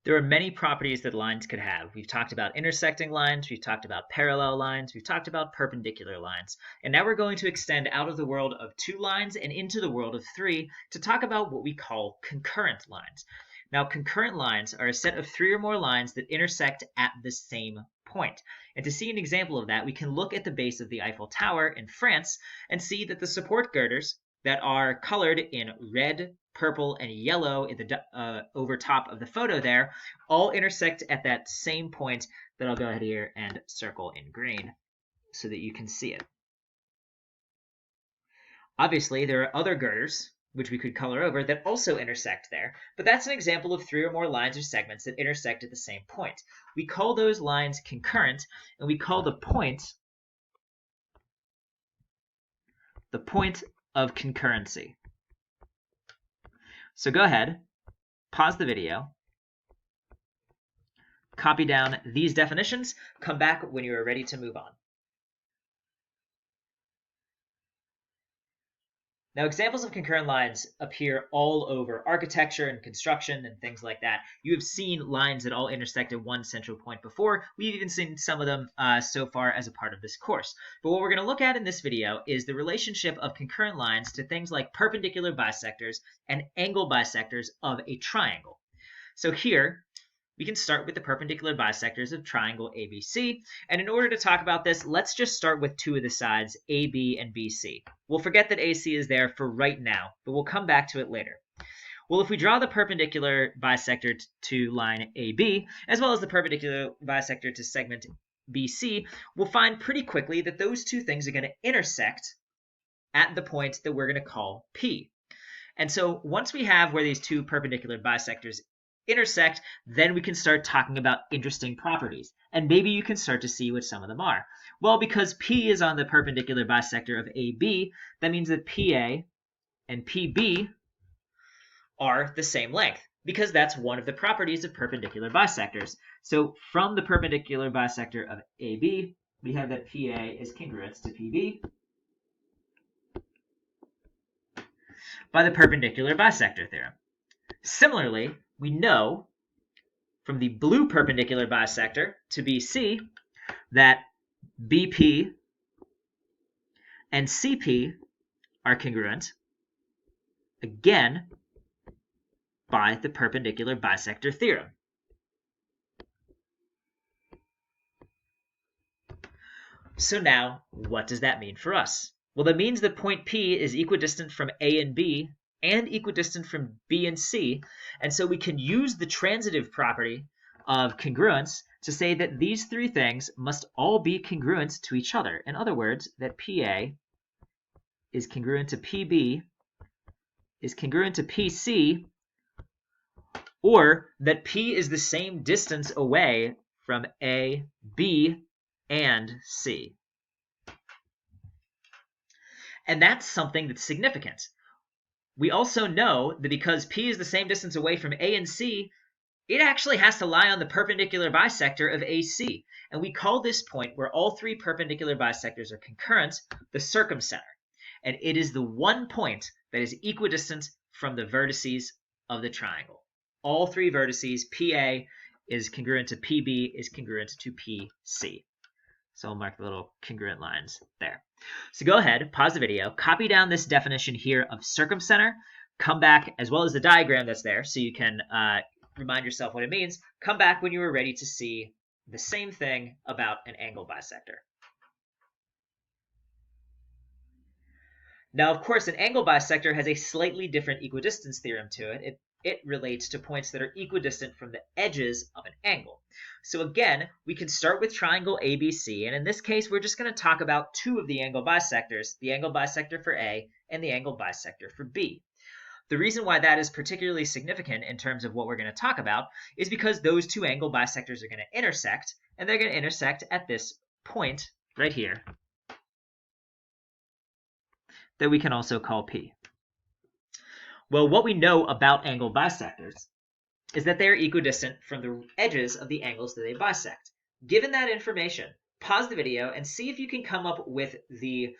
There are many properties that lines could have. We've talked about intersecting lines, we've talked about parallel lines, we've talked about perpendicular lines, and now we're going to extend out of the world of 2 lines and into the world of 3 to talk about what we call concurrent lines. Now, concurrent lines are a set of 3 or more lines that intersect at the same point. And to see an example of that, we can look at the base of the Eiffel Tower in France and see that the support girders that are colored in red, purple, and yellow at the over top of the photo there all intersect at that same point that I'll go ahead here and circle in green so that you can see it. Obviously, there are other girders which we could color over that also intersect there, but that's an example of 3 or more lines or segments that intersect at the same point. We call those lines concurrent, and we call the point of concurrency. So go ahead, pause the video, copy down these definitions, come back when you are ready to move on. Now, examples of concurrent lines appear all over architecture and construction and things like that. You have seen lines that all intersect at one central point before. We've even seen some of them so far as a part of this course. But what we're going to look at in this video is the relationship of concurrent lines to things like perpendicular bisectors and angle bisectors of a triangle. So here, we can start with the perpendicular bisectors of triangle ABC. And in order to talk about this, let's just start with 2 of the sides, AB and BC. We'll forget that AC is there for right now, but we'll come back to it later. Well, if we draw the perpendicular bisector to line AB, as well as the perpendicular bisector to segment BC, we'll find pretty quickly that those 2 things are going to intersect at the point that we're going to call P. And so once we have where these 2 perpendicular bisectors intersect, then we can start talking about interesting properties. And maybe you can start to see what some of them are. Well, because P is on the perpendicular bisector of AB, that means that PA and PB are the same length, because that's one of the properties of perpendicular bisectors. So from the perpendicular bisector of AB, we have that PA is congruent to PB by the perpendicular bisector theorem. Similarly, we know from the blue perpendicular bisector to BC that BP and CP are congruent, again, by the perpendicular bisector theorem. So now, what does that mean for us? Well, that means that point P is equidistant from A and B and equidistant from B and C, and so we can use the transitive property of congruence to say that these 3 things must all be congruent to each other. In other words, that PA is congruent to PB is congruent to PC, or that P is the same distance away from A, B, and C. And that's something that's significant. We also know that because P is the same distance away from A and C, it actually has to lie on the perpendicular bisector of AC. And we call this point where all 3 perpendicular bisectors are concurrent the circumcenter. And it is the one point that is equidistant from the vertices of the triangle. All 3 vertices, PA is congruent to PB is congruent to PC. So I'll mark the little congruent lines there. So go ahead, pause the video, copy down this definition here of circumcenter, come back, as well as the diagram that's there, so you can remind yourself what it means. Come back when you are ready to see the same thing about an angle bisector. Now, of course, an angle bisector has a slightly different equidistance theorem to it. It relates to points that are equidistant from the edges of an angle. So again, we can start with triangle ABC, and in this case, we're just going to talk about 2 of the angle bisectors, the angle bisector for A and the angle bisector for B. The reason why that is particularly significant in terms of what we're going to talk about is because those 2 angle bisectors are going to intersect, and they're going to intersect at this point right here that we can also call P. Well, what we know about angle bisectors is that they are equidistant from the edges of the angles that they bisect. Given that information, pause the video and see if you can come up with the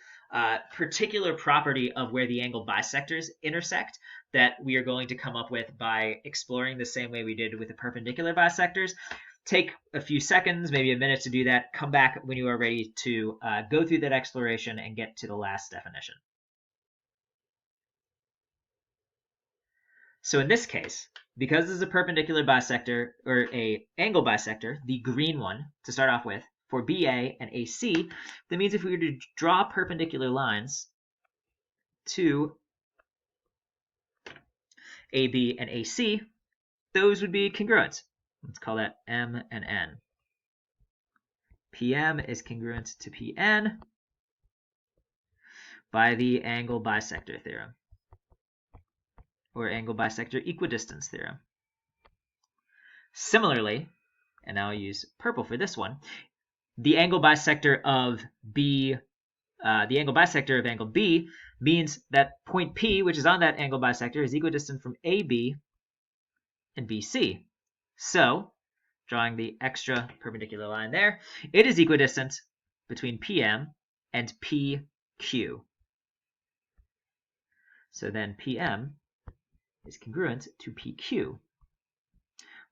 particular property of where the angle bisectors intersect that we are going to come up with by exploring the same way we did with the perpendicular bisectors. Take a few seconds, maybe a minute to do that. Come back when you are ready to go through that exploration and get to the last definition. So in this case, because this is a perpendicular bisector, or a angle bisector, the green one to start off with, for BA and AC, that means if we were to draw perpendicular lines to AB and AC, those would be congruent. Let's call that M and N. PM is congruent to PN by the angle bisector theorem, or angle bisector equidistance theorem. Similarly, and now I'll use purple for this one, the angle bisector of angle B means that point P, which is on that angle bisector, is equidistant from AB and BC. So, drawing the extra perpendicular line there, it is equidistant between PM and PQ. So then PM is congruent to PQ.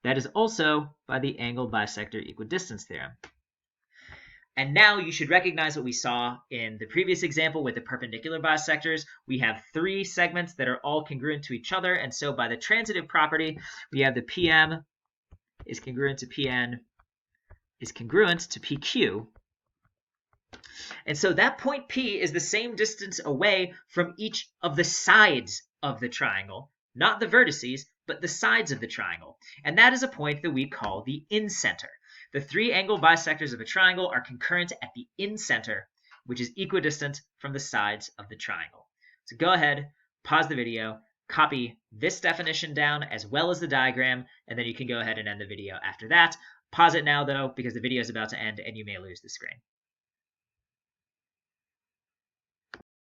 That is also by the angle bisector equidistance theorem. And now you should recognize what we saw in the previous example with the perpendicular bisectors. We have three segments that are all congruent to each other, and so by the transitive property, we have the PM is congruent to PN is congruent to PQ. And so that point P is the same distance away from each of the sides of the triangle, not the vertices, but the sides of the triangle. And that is a point that we call the incenter. The three angle bisectors of a triangle are concurrent at the incenter, which is equidistant from the sides of the triangle. So go ahead, pause the video, copy this definition down as well as the diagram, and then you can go ahead and end the video after that. Pause it now, though, because the video is about to end and you may lose the screen.